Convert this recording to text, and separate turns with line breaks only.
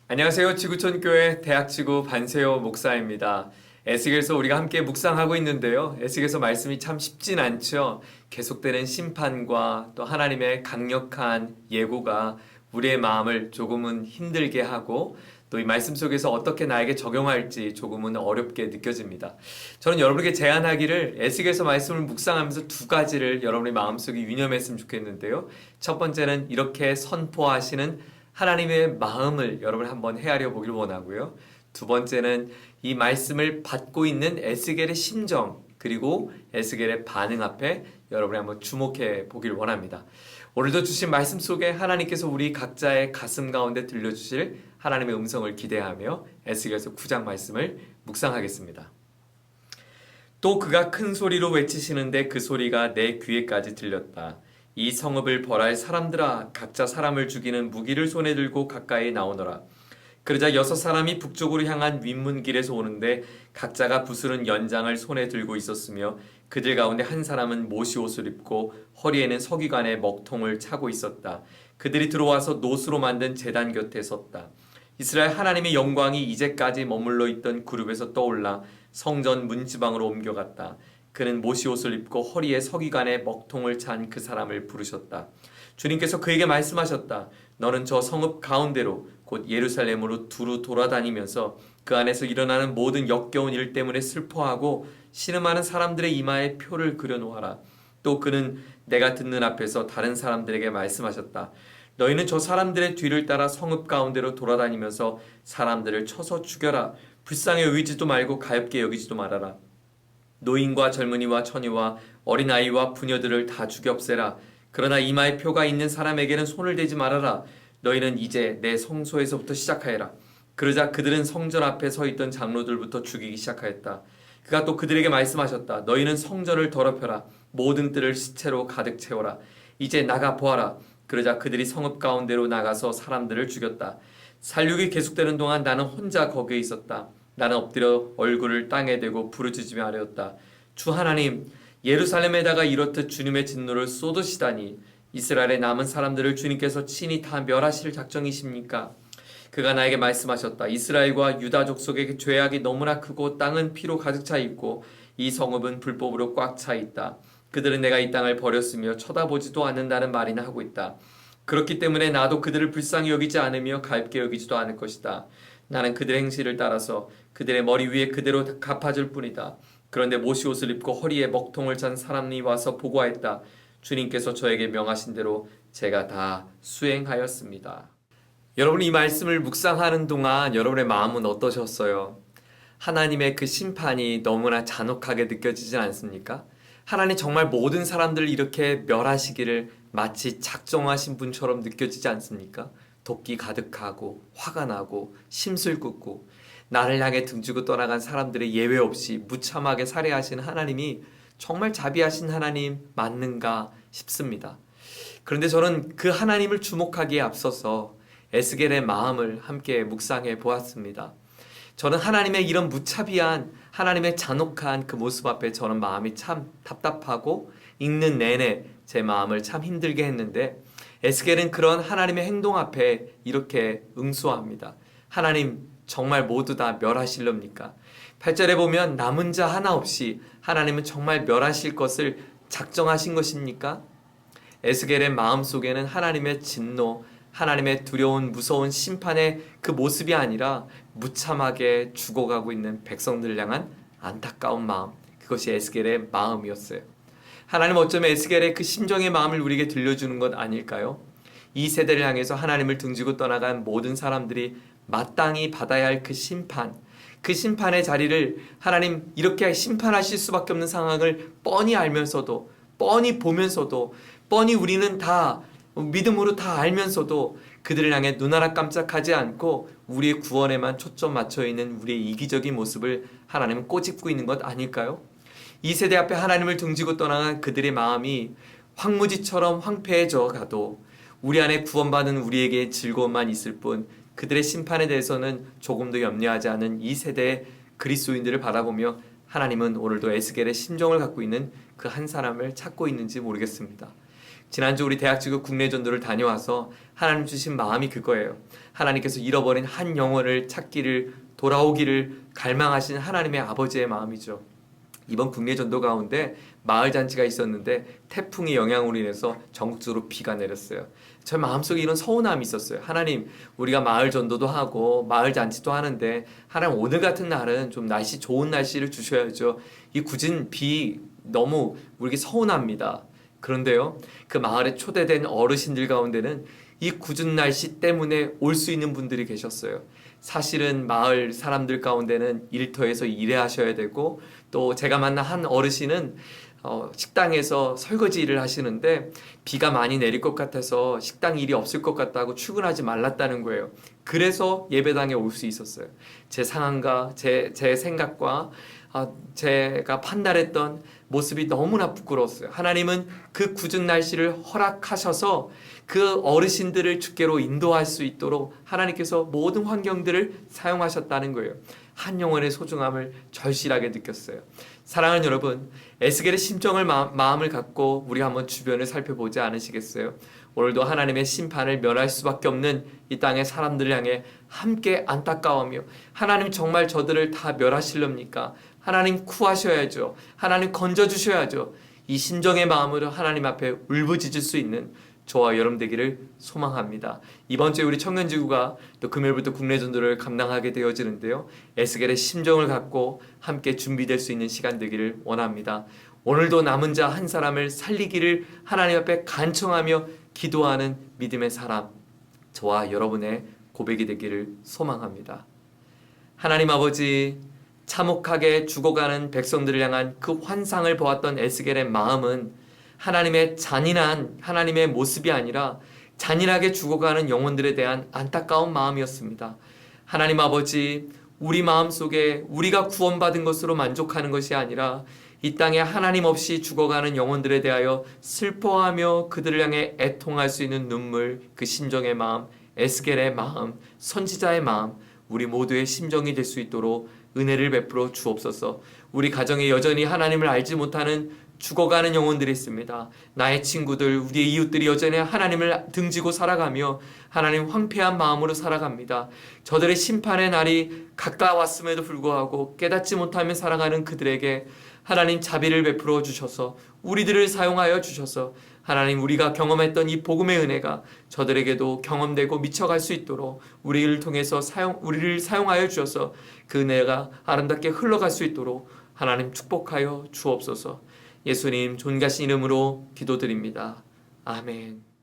안녕하세요. 지구촌 교회 대학지구 반세요 목사입니다. 에스겔서 우리가 함께 묵상하고 있는데요. 에스겔서 말씀이 참 쉽진 않죠. 계속되는 심판과 또 하나님의 강력한 예고가 우리의 마음을 조금은 힘들게 하고 또 이 말씀 속에서 어떻게 나에게 적용할지 조금은 어렵게 느껴집니다. 저는 여러분에게 제안하기를 에스겔서 말씀을 묵상하면서 두 가지를 여러분의 마음속에 유념했으면 좋겠는데요. 첫 번째는 이렇게 선포하시는 하나님의 마음을 여러분 한번 헤아려 보길 원하고요. 두 번째는 이 말씀을 받고 있는 에스겔의 심정 그리고 에스겔의 반응 앞에 여러분이 한번 주목해 보길 원합니다. 오늘도 주신 말씀 속에 하나님께서 우리 각자의 가슴 가운데 들려주실 하나님의 음성을 기대하며 에스겔서 9장 말씀을 묵상하겠습니다. 또 그가 큰 소리로 외치시는데 그 소리가 내 귀에까지 들렸다. 이 성읍을 벌할 사람들아 각자 사람을 죽이는 무기를 손에 들고 가까이 나오너라. 그러자 6사람이 북쪽으로 향한 윗문길에서 오는데 각자가 부스른 연장을 손에 들고 있었으며 그들 가운데 한 사람은 모시옷을 입고 허리에는 서기관의 먹통을 차고 있었다. 그들이 들어와서 노수로 만든 제단 곁에 섰다. 이스라엘 하나님의 영광이 이제까지 머물러 있던 그룹에서 떠올라 성전 문지방으로 옮겨갔다. 그는 모시옷을 입고 허리에 서기관의 먹통을 찬 그 사람을 부르셨다. 주님께서 그에게 말씀하셨다. 너는 저 성읍 가운데로 곧 예루살렘으로 두루 돌아다니면서 그 안에서 일어나는 모든 역겨운 일 때문에 슬퍼하고 신음하는 사람들의 이마에 표를 그려놓아라. 또 그는 내가 듣는 앞에서 다른 사람들에게 말씀하셨다. 너희는 저 사람들의 뒤를 따라 성읍 가운데로 돌아다니면서 사람들을 쳐서 죽여라. 불쌍히 여기지도 말고 가엾게 여기지도 말아라. 노인과 젊은이와 처녀와 어린아이와 부녀들을 다 죽여 없애라. 그러나 이마에 표가 있는 사람에게는 손을 대지 말아라. 너희는 이제 내 성소에서부터 시작하여라. 그러자 그들은 성전 앞에 서 있던 장로들부터 죽이기 시작하였다. 그가 또 그들에게 말씀하셨다. 너희는 성전을 더럽혀라. 모든 뜰을 시체로 가득 채워라. 이제 나가 보아라. 그러자 그들이 성읍 가운데로 나가서 사람들을 죽였다. 살육이 계속되는 동안 나는 혼자 거기에 있었다. 나는 엎드려 얼굴을 땅에 대고 부르짖으며 아뢰었다. 주 하나님, 예루살렘에다가 이렇듯 주님의 진노를 쏟으시다니 이스라엘의 남은 사람들을 주님께서 친히 다 멸하실 작정이십니까? 그가 나에게 말씀하셨다. 이스라엘과 유다 족속의 죄악이 너무나 크고 땅은 피로 가득 차 있고 이 성읍은 불법으로 꽉 차 있다. 그들은 내가 이 땅을 버렸으며 쳐다보지도 않는다는 말이나 하고 있다. 그렇기 때문에 나도 그들을 불쌍히 여기지 않으며 가엾게 여기지도 않을 것이다. 나는 그들의 행실을 따라서 그들의 머리 위에 그대로 갚아줄 뿐이다. 그런데 모시옷을 입고 허리에 먹통을 찬 사람이 와서 보고하였다. 주님께서 저에게 명하신 대로 제가 다 수행하였습니다. 여러분 이 말씀을 묵상하는 동안 여러분의 마음은 어떠셨어요? 하나님의 그 심판이 너무나 잔혹하게 느껴지지 않습니까? 하나님 정말 모든 사람들을 이렇게 멸하시기를 마치 작정하신 분처럼 느껴지지 않습니까? 도끼 가득하고 화가 나고 심술 긋고 나를 향해 등지고 떠나간 사람들의 예외 없이 무참하게 살해하신 하나님이 정말 자비하신 하나님 맞는가 싶습니다. 그런데 저는 그 하나님을 주목하기에 앞서서 에스겔의 마음을 함께 묵상해 보았습니다. 저는 하나님의 이런 무차비한 하나님의 잔혹한 그 모습 앞에 저는 마음이 참 답답하고 읽는 내내 제 마음을 참 힘들게 했는데 에스겔은 그런 하나님의 행동 앞에 이렇게 응수합니다. 하나님 정말 모두 다 멸하실렵니까? 8절에 보면 남은 자 하나 없이 하나님은 정말 멸하실 것을 작정하신 것입니까? 에스겔의 마음속에는 하나님의 진노, 하나님의 두려운 무서운 심판의 그 모습이 아니라 무참하게 죽어가고 있는 백성들을 향한 안타까운 마음, 그것이 에스겔의 마음이었어요. 하나님 어쩌면 에스겔의 그 심정의 마음을 우리에게 들려주는 것 아닐까요? 이 세대를 향해서 하나님을 등지고 떠나간 모든 사람들이 마땅히 받아야 할 그 심판, 그 심판의 자리를 하나님 이렇게 심판하실 수밖에 없는 상황을 뻔히 알면서도, 뻔히 보면서도, 뻔히 우리는 다 믿음으로 다 알면서도 그들을 향해 눈 하나 깜짝하지 않고 우리의 구원에만 초점 맞춰 있는 우리의 이기적인 모습을 하나님은 꼬집고 있는 것 아닐까요? 이 세대 앞에 하나님을 등지고 떠나간 그들의 마음이 황무지처럼 황폐해져 가도 우리 안에 구원받은 우리에게 즐거움만 있을 뿐 그들의 심판에 대해서는 조금도 염려하지 않은 이 세대의 그리스도인들을 바라보며 하나님은 오늘도 에스겔의 심정을 갖고 있는 그 한 사람을 찾고 있는지 모르겠습니다. 지난주 우리 대학지구 국내 전도를 다녀와서 하나님 주신 마음이 그거예요. 하나님께서 잃어버린 한 영혼을 찾기를, 돌아오기를 갈망하신 하나님의 아버지의 마음이죠. 이번 국내 전도 가운데 마을 잔치가 있었는데 태풍의 영향으로 인해서 전국적으로 비가 내렸어요. 저 마음속에 이런 서운함이 있었어요. 하나님, 우리가 마을 전도도 하고 마을 잔치도 하는데 하나님, 오늘 같은 날은 좀 날씨 좋은 날씨를 주셔야죠. 이 굳은 비 너무 우리에게 서운합니다. 그런데요, 그 마을에 초대된 어르신들 가운데는 이 굳은 날씨 때문에 올 수 있는 분들이 계셨어요. 사실은 마을 사람들 가운데는 일터에서 일하셔야 되고, 또 제가 만난 한 어르신은 식당에서 설거지 일을 하시는데 비가 많이 내릴 것 같아서 식당 일이 없을 것 같다고 출근하지 말랐다는 거예요. 그래서 예배당에 올 수 있었어요. 제 상황과 제 생각과 제가 판단했던 모습이 너무나 부끄러웠어요. 하나님은 그 굳은 날씨를 허락하셔서 그 어르신들을 주께로 인도할 수 있도록 하나님께서 모든 환경들을 사용하셨다는 거예요. 한 영혼의 소중함을 절실하게 느꼈어요. 사랑하는 여러분, 에스겔의 심정을 마음을 갖고 우리 한번 주변을 살펴보지 않으시겠어요? 오늘도 하나님의 심판을 면할 수밖에 없는 이 땅의 사람들을 향해 함께 안타까워하며, 하나님 정말 저들을 다 멸하실렵니까? 하나님 구하셔야죠. 하나님 건져주셔야죠. 이 심정의 마음으로 하나님 앞에 울부짖을 수 있는 저와 여러분 되기를 소망합니다. 이번 주에 우리 청년지구가 또 금요일부터 국내 전도를 감당하게 되어지는데요, 에스겔의 심정을 갖고 함께 준비될 수 있는 시간 되기를 원합니다. 오늘도 남은 자 한 사람을 살리기를 하나님 앞에 간청하며 기도하는 믿음의 사람, 저와 여러분의 고백이 되기를 소망합니다. 하나님 아버지, 참혹하게 죽어가는 백성들을 향한 그 환상을 보았던 에스겔의 마음은 하나님의 잔인한 하나님의 모습이 아니라 잔인하게 죽어가는 영혼들에 대한 안타까운 마음이었습니다. 하나님 아버지, 우리 마음속에 우리가 구원받은 것으로 만족하는 것이 아니라 이 땅에 하나님 없이 죽어가는 영혼들에 대하여 슬퍼하며 그들을 향해 애통할 수 있는 눈물, 그 심정의 마음, 에스겔의 마음, 선지자의 마음, 우리 모두의 심정이 될 수 있도록 은혜를 베풀어 주옵소서. 우리 가정에 여전히 하나님을 알지 못하는 죽어가는 영혼들이 있습니다. 나의 친구들, 우리의 이웃들이 여전히 하나님을 등지고 살아가며 하나님 황폐한 마음으로 살아갑니다. 저들의 심판의 날이 가까웠음에도 불구하고 깨닫지 못하며 살아가는 그들에게 하나님 자비를 베풀어 주셔서 우리들을 사용하여 주셔서 하나님, 우리가 경험했던 이 복음의 은혜가 저들에게도 경험되고 미쳐갈 수 있도록 우리를 통해서 우리를 사용하여 주셔서 그 은혜가 아름답게 흘러갈 수 있도록 하나님 축복하여 주옵소서. 예수님 존귀하신 이름으로 기도드립니다. 아멘.